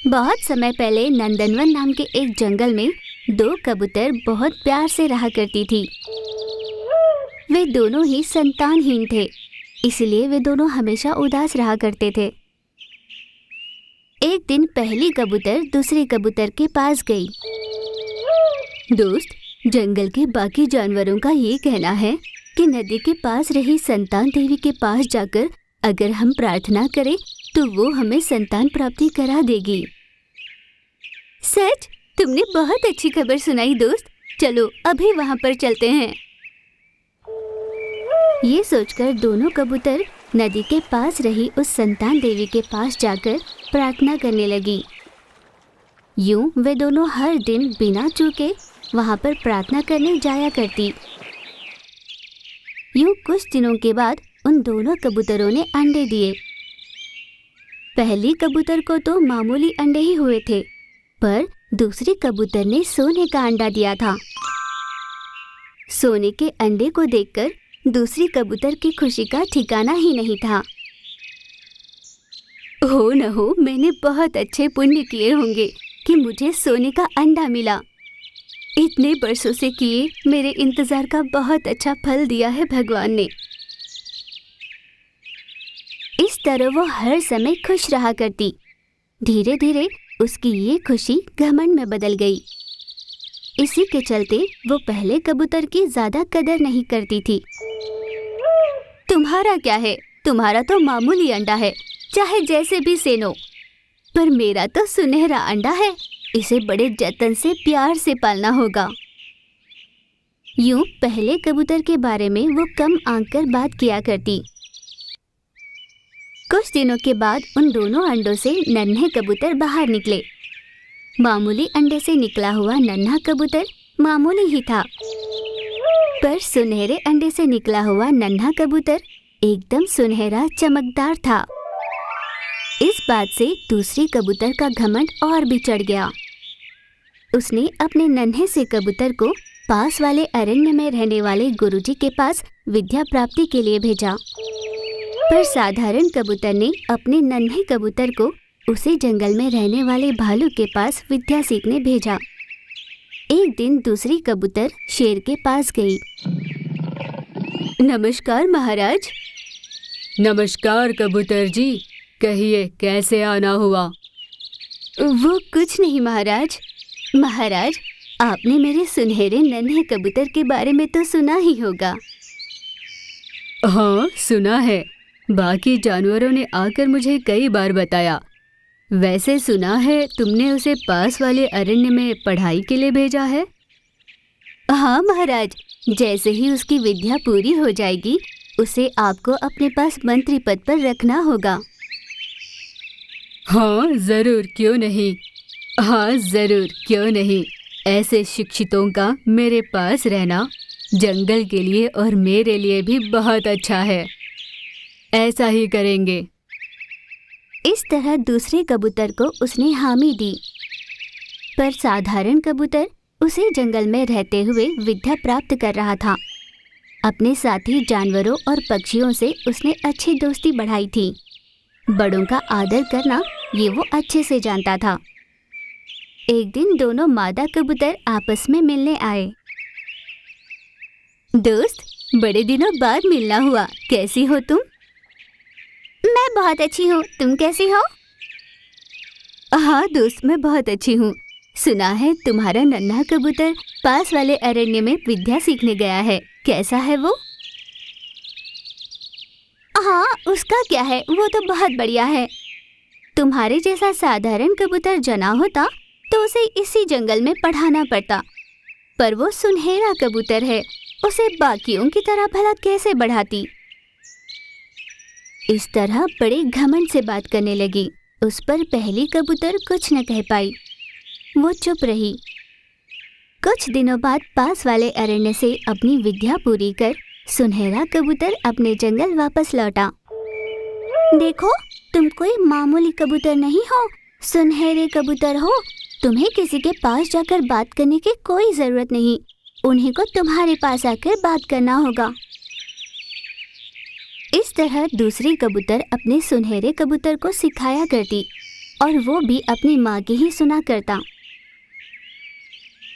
बहुत समय पहले नंदनवन नाम के एक जंगल में दो कबूतर बहुत प्यार से रहा करती थी। वे दोनों ही संतानहीन थे, इसलिए वे दोनों हमेशा उदास रहा करते थे। एक दिन पहली कबूतर दूसरे कबूतर के पास गई। दोस्त, जंगल के बाकी जानवरों का ये कहना है कि नदी के पास रही संतान देवी के पास जाकर अगर हम प्रार्थना करें तो वो हमें संतान प्राप्ति करा देगी। सच? तुमने बहुत अच्छी खबर सुनाई दोस्त। चलो अभी वहाँ पर चलते हैं। ये सोचकर दोनों कबूतर नदी के पास रही उस संतान देवी के पास जाकर प्रार्थना करने लगी। यूं वे दोनों हर दिन बिना चूके वहाँ पर प्रार्थना करने जाया करती। यूं कुछ दिनों के बाद उन दोनों कबूतरों ने अंडे दिए। पहली कबूतर को तो मामूली अंडे ही हुए थे, पर दूसरी कबूतर ने सोने का अंडा दिया था। सोने के अंडे को देखकर दूसरी कबूतर की खुशी का ठिकाना ही नहीं था। हो न हो, मैंने बहुत अच्छे पुण्य किए होंगे कि मुझे सोने का अंडा मिला। इतने बरसों से किए मेरे इंतजार का बहुत अच्छा फल दिया है भगवान ने। इस तरह वो हर समय खुश रहा करती। धीरे धीरे उसकी ये खुशी घमंड में बदल गई। इसी के चलते वो पहले कबूतर की ज्यादा कदर नहीं करती थी। तुम्हारा क्या है, तुम्हारा तो मामूली अंडा है, चाहे जैसे भी सेनो, पर मेरा तो सुनहरा अंडा है, इसे बड़े जतन से प्यार से पालना होगा। यूं पहले कबूतर के बारे में वो कम आंक कर बात किया करती। कुछ दिनों के बाद उन दोनों अंडों से नन्हे कबूतर बाहर निकले। मामूली अंडे से निकला हुआ नन्हा कबूतर मामूली ही था, पर सुनहरे अंडे से निकला हुआ नन्हा कबूतर एकदम सुनहरा चमकदार था। इस बात से दूसरी कबूतर का घमंड और भी चढ़ गया। उसने अपने नन्हे से कबूतर को पास वाले अरण्य में रहने वाले गुरुजी के पास विद्या प्राप्ति के लिए भेजा, पर साधारण कबूतर ने अपने नन्हे कबूतर को उसी जंगल में रहने वाले भालू के पास विद्या सीखने भेजा। एक दिन दूसरी कबूतर शेर के पास गई। नमस्कार महाराज। नमस्कार कबूतर जी, कहिए कैसे आना हुआ? वो कुछ नहीं महाराज। महाराज, आपने मेरे सुनहरे नन्हे कबूतर के बारे में तो सुना ही होगा। हाँ सुना है, बाकी जानवरों ने आकर मुझे कई बार बताया। वैसे सुना है तुमने उसे पास वाले अरण्य में पढ़ाई के लिए भेजा है? हाँ महाराज, जैसे ही उसकी विद्या पूरी हो जाएगी उसे आपको अपने पास मंत्री पद पर रखना होगा। हाँ जरूर, क्यों नहीं। हाँ जरूर, क्यों नहीं। ऐसे शिक्षितों का मेरे पास रहना जंगल के लिए और मेरे लिए भी बहुत अच्छा है। ऐसा ही करेंगे। इस तरह दूसरे कबूतर को उसने हामी दी, पर साधारण कबूतर उसी जंगल में रहते हुए विद्या प्राप्त कर रहा था। अपने साथी जानवरों और पक्षियों से उसने अच्छी दोस्ती बढ़ाई थी। बड़ों का आदर करना ये वो अच्छे से जानता था। एक दिन दोनों मादा कबूतर आपस में मिलने आए। दोस्त, बड़े दिनों बाद मिलना हुआ, कैसी हो तुम? मैं बहुत अच्छी हूँ, तुम कैसी हो? हाँ दोस्त, मैं बहुत अच्छी हूँ। सुना है तुम्हारा नन्हा कबूतर पास वाले अरण्य में विद्या सीखने गया है, कैसा है वो? हाँ, उसका क्या है, वो तो बहुत बढ़िया है। तुम्हारे जैसा साधारण कबूतर जना होता तो उसे इसी जंगल में पढ़ाना पड़ता, पर वो सुनहरा कबूतर है, उसे बाकियों की तरह भला कैसे बढ़ाती? इस तरह बड़े घमंड से बात करने लगी। उस पर पहली कबूतर कुछ न कह पाई, वो चुप रही। कुछ दिनों बाद पास वाले अरण्य से अपनी विद्या पूरी कर सुनहरा कबूतर अपने जंगल वापस लौटा। देखो, तुम कोई मामूली कबूतर नहीं हो, सुनहरे कबूतर हो। तुम्हें किसी के पास जाकर बात करने की कोई जरूरत नहीं, उन्हीं को तुम्हारे पास आकर बात करना होगा। इस तरह दूसरी कबूतर अपने सुनहरे कबूतर को सिखाया करती। और वो भी अपनी माँ की ही सुना करता।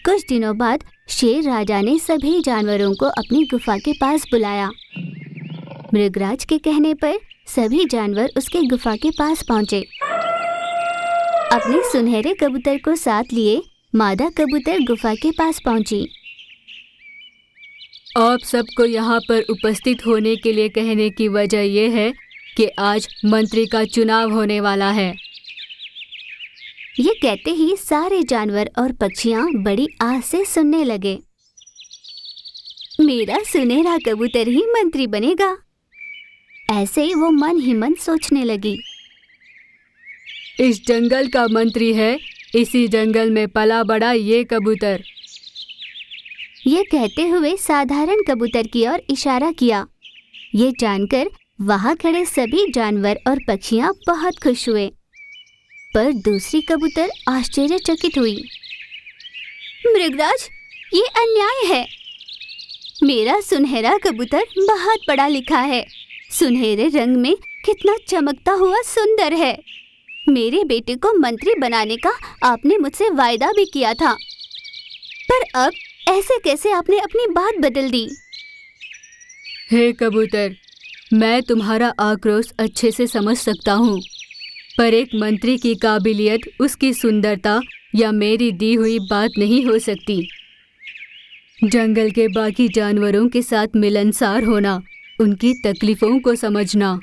कुछ दिनों बाद शेर राजा ने सभी जानवरों को अपनी गुफा के पास बुलाया। मृगराज के कहने पर सभी जानवर उसके गुफा के पास पहुंचे। अपने सुनहरे कबूतर को साथ लिए मादा कबूतर गुफा के पास पहुंची। आप सबको यहाँ पर उपस्थित होने के लिए कहने की वजह यह है कि आज मंत्री का चुनाव होने वाला है। ये कहते ही सारे जानवर और पक्षियाँ बड़ी आस से सुनने लगे। मेरा सुनहरा कबूतर ही मंत्री बनेगा, ऐसे वो मन ही मन सोचने लगी। इस जंगल का मंत्री है इसी जंगल में पला बड़ा ये कबूतर। ये कहते हुए साधारण कबूतर की ओर इशारा किया। ये जानकर वहाँ खड़े सभी जानवर और पक्षियाँ बहुत खुश हुए, पर दूसरी कबूतर आश्चर्यचकित हुई। मृगराज, ये अन्याय है। मेरा सुनहरा कबूतर बहुत पढ़ा लिखा है, सुनहरे रंग में कितना चमकता हुआ सुंदर है। मेरे बेटे को मंत्री बनाने का आपने मुझसे वायदा भी किया था, पर अब ऐसे कैसे आपने अपनी बात बदल दी? हे कबूतर, मैं तुम्हारा आक्रोश अच्छे से समझ सकता हूँ, पर एक मंत्री की काबिलियत उसकी सुंदरता या मेरी दी हुई बात नहीं हो सकती। जंगल के बाकी जानवरों के साथ मिलनसार होना, उनकी तकलीफों को समझना,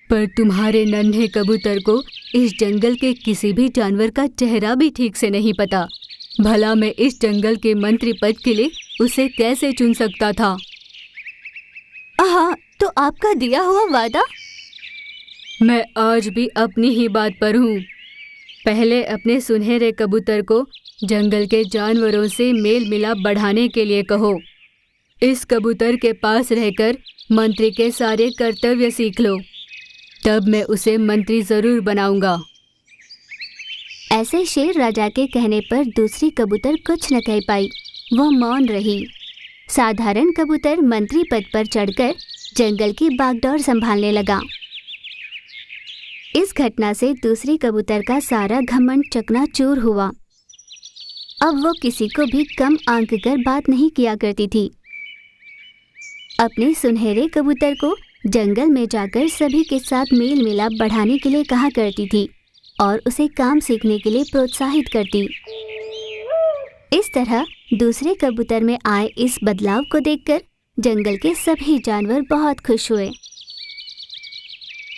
पर तुम्हारे नन्हे कबूतर को इस जंगल के किसी भी जानवर का चेहरा भी ठीक से नहीं पता। भला मैं इस जंगल के मंत्री पद के लिए उसे कैसे चुन सकता था? हाँ, तो आपका दिया हुआ वादा? मैं आज भी अपनी ही बात पर हूँ। पहले अपने सुनहरे कबूतर को जंगल के जानवरों से मेल मिलाप बढ़ाने के लिए कहो। इस कबूतर के पास रहकर मंत्री के सारे कर्तव्य सीख लो, तब मैं उसे मंत्री जरूर बनाऊंगा। ऐसे शेर राजा के कहने पर दूसरी कबूतर कुछ न कह पाई, वह मौन रही। साधारण कबूतर मंत्री पद पर चढ़कर जंगल की बागडोर संभालने लगा। इस घटना से दूसरी कबूतर का सारा घमंड चकनाचूर हुआ। अब वो किसी को भी कम आंक कर बात नहीं किया करती थी। अपने सुनहरे कबूतर को जंगल में जाकर सभी के साथ मेल मिलाप बढ़ाने के लिए कहा करती थी और उसे काम सीखने के लिए प्रोत्साहित करती। इस तरह दूसरे कबूतर में आए इस बदलाव को देखकर जंगल के सभी जानवर बहुत खुश हुए।